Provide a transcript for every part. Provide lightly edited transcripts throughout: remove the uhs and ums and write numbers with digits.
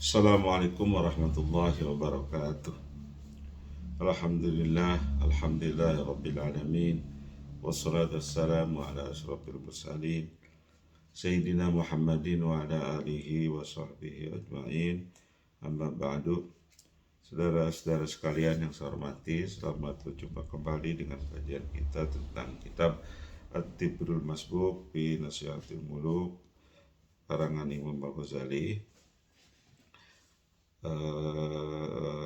Assalamualaikum warahmatullahi wabarakatuh. Alhamdulillah, alhamdulillah rabbil alamin. Wassalatu wassalamu ala asyrafil mursalin Sayyidina Muhammadin wa ala alihi wa sahbihi ajma'in. Amma ba'du. Saudara-saudara sekalian yang saya hormati, selamat berjumpa kembali dengan kajian kita tentang kitab At-Tibrul Masbuk fi Nasihatil Muluk karangan Imam Al-Ghazali.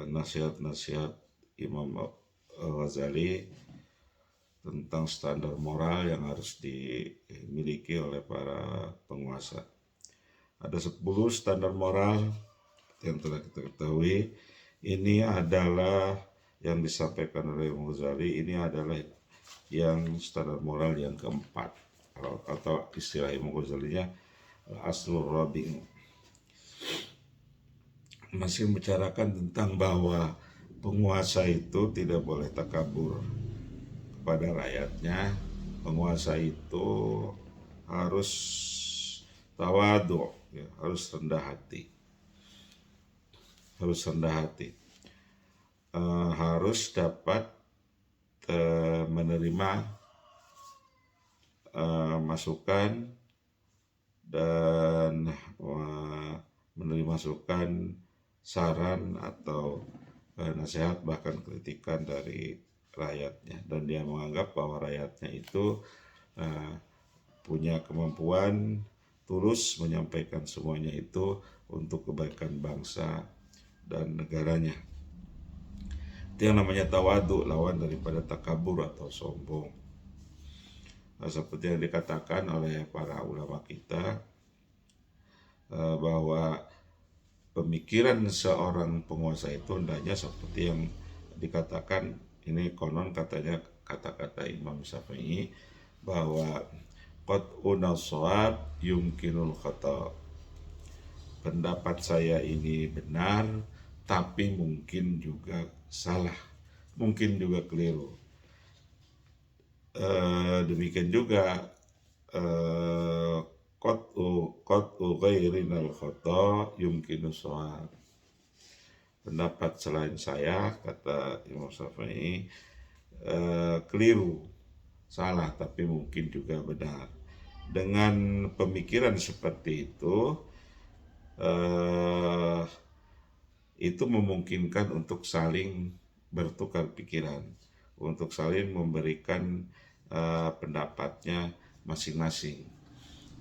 Nasihat-nasihat Imam Al-Ghazali tentang standar moral yang harus dimiliki oleh para penguasa. Ada 10 standar moral yang telah kita ketahui. Ini adalah yang disampaikan oleh Imam Ghazali. Ini adalah yang standar moral yang keempat, atau istilah Imam Ghazalinya Aslur Rabi'. Masih membicarakan tentang bahwa penguasa itu tidak boleh takabur kepada rakyatnya. Penguasa itu harus tawadu, ya, harus rendah hati. Harus rendah hati. Harus dapat menerima masukan dan menerima masukan, saran atau nasihat bahkan kritikan dari rakyatnya, dan dia menganggap bahwa rakyatnya itu punya kemampuan tulus menyampaikan semuanya itu untuk kebaikan bangsa dan negaranya. Itu yang namanya tawadu, lawan daripada takabur atau sombong. Seperti yang dikatakan oleh para ulama kita, bahwa pemikiran seorang penguasa itu hendaknya seperti yang dikatakan, ini konon katanya kata-kata Imam Syafi'i, bahwa qat'una shawab yumkinul khata'. Pendapat saya ini benar, tapi mungkin juga salah, mungkin juga keliru. Demikian juga qat'u ghairinal khata yumkinu shawab. Pendapat selain saya, kata Imam Syafi'i, keliru, salah, tapi mungkin juga benar. Dengan pemikiran seperti itu memungkinkan untuk saling bertukar pikiran, untuk saling memberikan pendapatnya masing-masing.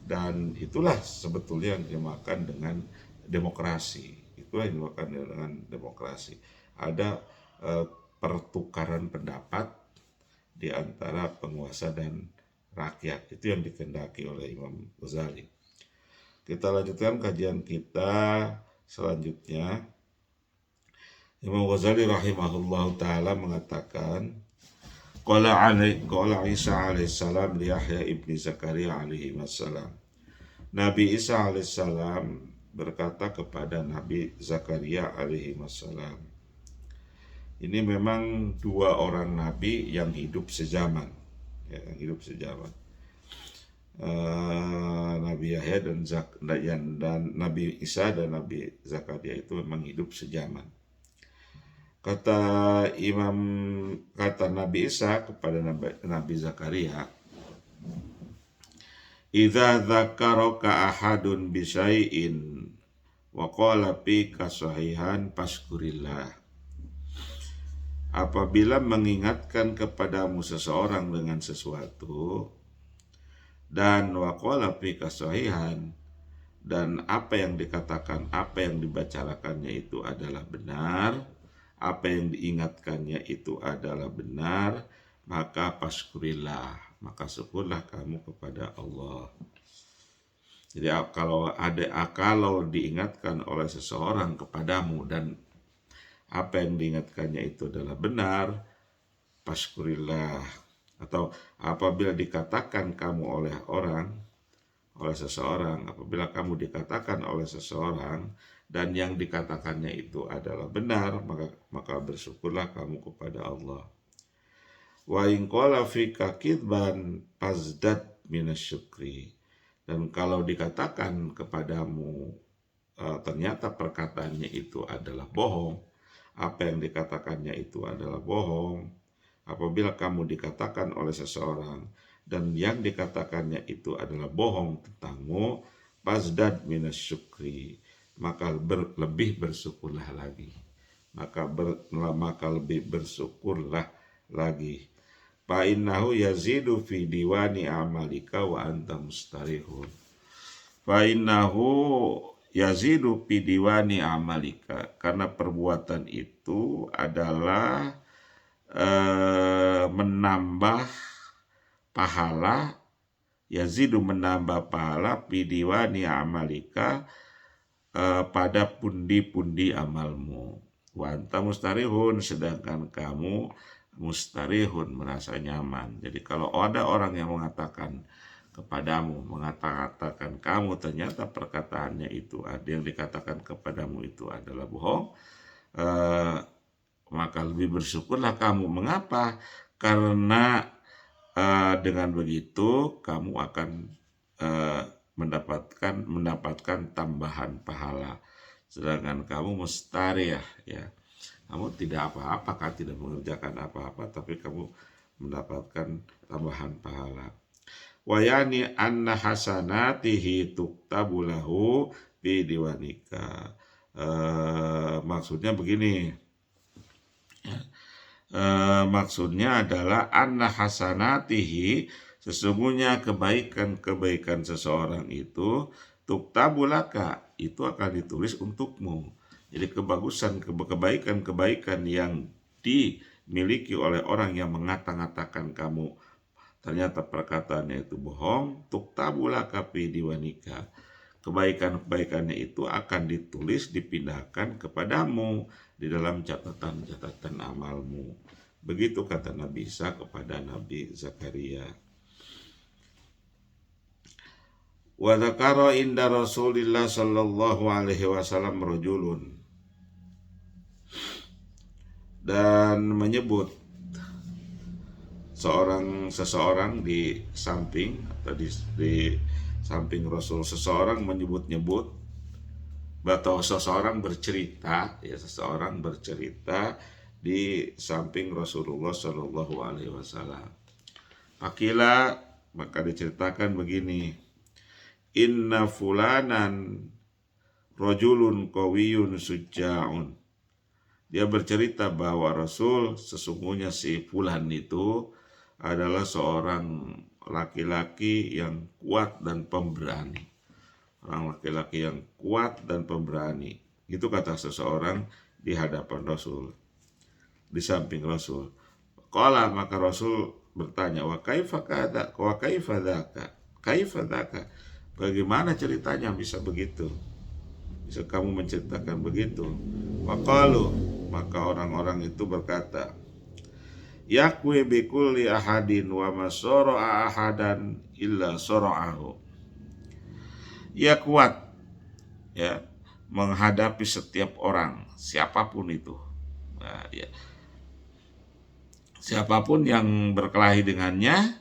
Dan itulah sebetulnya yang dimakan dengan demokrasi. Itulah yang dimakan dengan demokrasi. Ada pertukaran pendapat di antara penguasa dan rakyat. Itu yang dikehendaki oleh Imam Ghazali. Kita lanjutkan kajian kita selanjutnya. Imam Ghazali rahimahullah ta'ala mengatakan, Qala Isa alaihissalam li Yahya ibni Zakaria alaihissalam. Nabi Isa alaihissalam berkata kepada Nabi Zakaria alaihissalam. Ini memang dua orang nabi yang hidup sezaman, ya, yang hidup sezaman. Nabi Yahya dan Nabi Isa dan Nabi Zakaria itu memang hidup sezaman. Kata Nabi Isa kepada Nabi Zakaria, idza dzakaraka ahadun bisyai'in wa qala fika sahihan fashkurillah. Apabila mengingatkan kepadamu seseorang dengan sesuatu dan wa qala fika sahihan, dan apa yang dikatakan, apa yang dibicarakannya itu adalah benar, apa yang diingatkannya itu adalah benar, maka fashkurillah, maka syukurlah kamu kepada Allah. Jadi kalau diingatkan oleh seseorang kepadamu dan apa yang diingatkannya itu adalah benar, fashkurillah. Atau apabila dikatakan kamu oleh seseorang, apabila kamu dikatakan oleh seseorang dan yang dikatakannya itu adalah benar, maka bersyukurlah kamu kepada Allah. Wa in qala fika kidban fazdad minasyukri. Dan kalau dikatakan kepadamu ternyata perkataannya itu adalah bohong, apa yang dikatakannya itu adalah bohong, apabila kamu dikatakan oleh seseorang dan yang dikatakannya itu adalah bohong tentangmu, fasdad minas syukri, maka lebih bersyukurlah lagi. Maka lebih bersyukurlah lagi. Fa innahu yazidu fi diwani amalika wa anta mustarihun. Fa innahu yazidu fi diwani amalika, karena perbuatan itu adalah menambah pahala, yazidu menambah pahala fi diwani amalika, pada pundi-pundi amalmu. Wa anta mustarihun, sedangkan kamu mustarihun, merasa nyaman. Jadi kalau ada orang yang mengatakan kepadamu, mengatakan kamu ternyata perkataannya itu, ada yang dikatakan kepadamu itu adalah bohong, maka lebih bersyukurlah kamu. Mengapa? Karena dengan begitu kamu akan mendapatkan tambahan pahala, sedangkan kamu mustariyah, ya, kamu tidak apa-apa, kan tidak mengerjakan apa-apa, tapi kamu mendapatkan tambahan pahala. Wa yani anna hasanatihi tuktabu lahu fi diwanika. Maksudnya begini, maksudnya adalah anna hasanatihi, sesungguhnya kebaikan-kebaikan seseorang itu tuktabulaka, itu akan ditulis untukmu. Jadi kebaikan-kebaikan yang dimiliki oleh orang yang mengata-ngatakan kamu ternyata perkataannya itu bohong, tuktabulaka fi diwanika, kebaikan-kebaikannya itu akan ditulis, dipindahkan kepadamu di dalam catatan-catatan amalmu. Begitu kata Nabi Isa kepada Nabi Zakaria. Wa dzakara inda Rasulillah sallallahu alaihi wasallam rajulun, dan menyebut seseorang di samping, atau di samping Rasul, seseorang menyebut-nyebut, atau seseorang bercerita, ya, seseorang bercerita di samping Rasulullah Shallallahu Alaihi Wasallam. Pakila, maka diceritakan begini, inna fulanan rojulun qawiyun suja'un. Dia bercerita bahwa Rasul, sesungguhnya si fulan itu adalah seorang laki-laki yang kuat dan pemberani. Orang laki-laki yang kuat dan pemberani. Itu kata seseorang di hadapan Rasul, di samping Rasul. Qala, maka Rasul bertanya, wa kaifa dzaka? Kaifa dzaka? Bagaimana ceritanya bisa begitu? Bisa kamu menceritakan begitu? Wa qalu, maka orang-orang itu berkata, yakwi bikulli ahadin wa masara'a ahadan illa sara'ahu. Ia kuat, ya, menghadapi setiap orang, siapapun itu. Nah, ya. Siapapun yang berkelahi dengannya,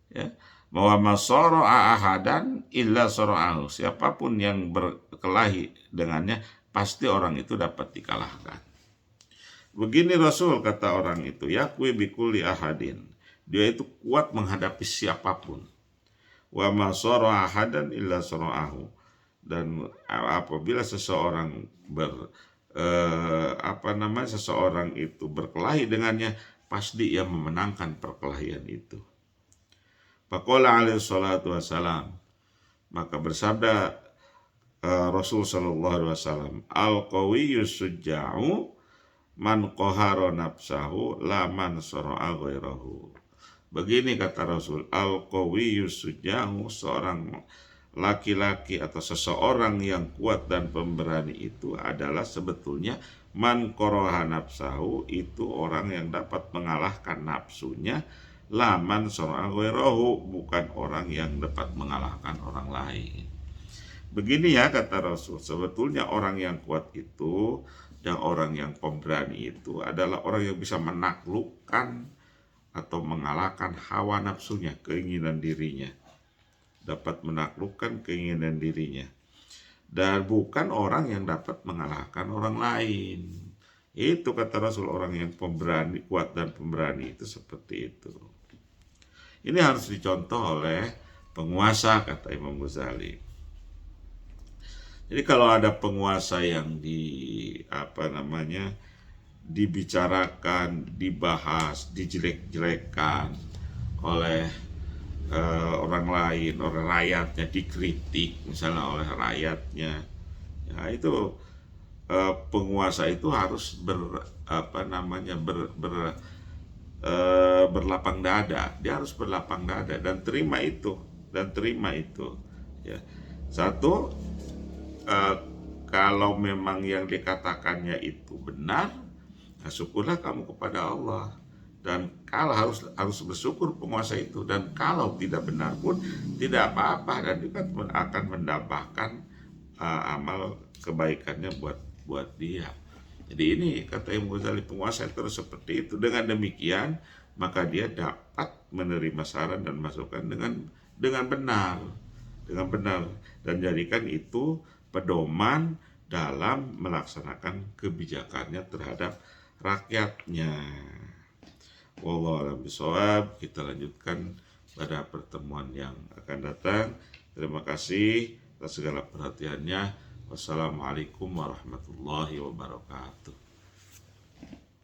ya, bahwa masara'a ahadan illa sara'ahu. Siapapun yang berkelahi dengannya, pasti orang itu dapat dikalahkan. Begini Rasul, kata orang itu, yakwi bikulli ahadin, dia itu kuat menghadapi siapapun. Wa masara ahadan illa sara'ahu, dan apabila seseorang seseorang itu berkelahi dengannya, pasti ia memenangkan perkelahian itu. Faqala alaihi salatu wassalam, maka bersabda Rasul sallallahu alaihi wasallam, al-qawiyyu suja'u man qahara nafsahu la man sara'a ghairahu. Begini kata Rasul, al-qawiyyu suja'u, seorang laki-laki atau seseorang yang kuat dan pemberani itu adalah sebetulnya man qaraha nafsahu, itu orang yang dapat mengalahkan nafsunya, la man sara'a ghairahu, bukan orang yang dapat mengalahkan orang lain. Begini ya kata Rasul, sebetulnya orang yang kuat itu dan orang yang pemberani itu adalah orang yang bisa menaklukkan atau mengalahkan hawa nafsunya, keinginan dirinya. Dapat menaklukkan keinginan dirinya. dan bukan orang yang dapat mengalahkan orang lain. Itu kata Rasul, orang yang pemberani, kuat dan pemberani itu seperti itu. Ini harus dicontoh oleh penguasa, kata Imam Ghazali. Jadi kalau ada penguasa yang dibicarakan, dibahas, dijelek-jelekan oleh orang lain, oleh rakyatnya, dikritik misalnya oleh rakyatnya, ya itu penguasa itu harus berlapang dada. Dia harus berlapang dada dan terima itu, ya. Satu, kalau memang yang dikatakannya itu benar, nah syukurlah kamu kepada Allah. Dan kalau harus bersyukur penguasa itu, dan kalau tidak benar pun tidak apa-apa, dan juga akan mendapatkan amal kebaikannya buat dia. Jadi ini kata Imam Ghazali, penguasa itu harus seperti itu. Dengan demikian maka dia dapat menerima saran dan masukan dengan benar, dan jadikan itu pedoman dalam melaksanakan kebijakannya terhadap rakyatnya. Wallahu a'lam bishawab. Kita lanjutkan pada pertemuan yang akan datang. Terima kasih atas segala perhatiannya. Wassalamualaikum warahmatullahi wabarakatuh.